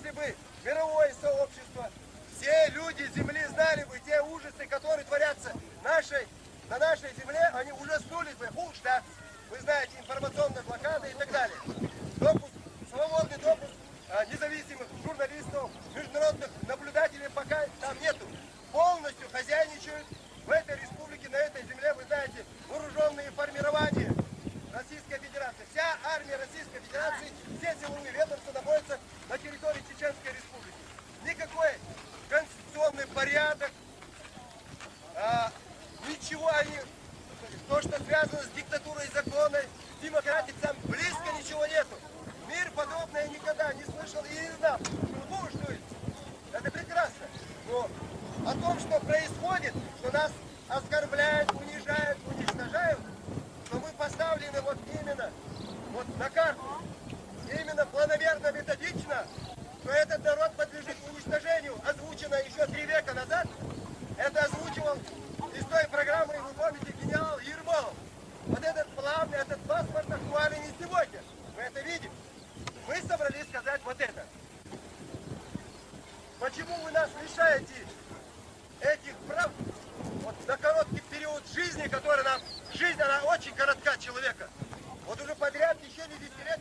если бы мировое сообщество, все люди Земли знали бы те ужасы, которые творятся на нашей Земле, они ужаснулись бы. Да? Вы знаете, информационная блокада и так далее. Допуск, свободный допуск независимых журналистов, международных наблюдателей пока там нету. Полностью хозяйничают в этой республике, на этой земле, вы знаете, вооруженные формирования Российской Федерации. Вся армия Российской Федерации, все силовые ведомства находятся на территории Чеченской Республики. Никакой конституционный порядок, ничего они, то, что связано с диктатурой закона, с демократией, там близко ничего нету. Мир подобное никогда не слышал и не знал. Что это прекрасно. Но о том, что происходит, что нас оскорбляют, унижают, уничтожают, что мы поставлены вот именно вот на карту, именно планомерно, методично, что этот народ подлежит уничтожению, озвучено еще 3 века назад. Это озвучивал из той программы, вы помните, генерал Ермолов. Вот этот план, этот паспорт актуален и сегодня. Мы это видим. Мы собрались сказать вот это. Почему вы нас лишаете этих прав вот на короткий период жизни, который нам... Жизнь, она очень коротка человека. Вот уже подряд в течение 10 лет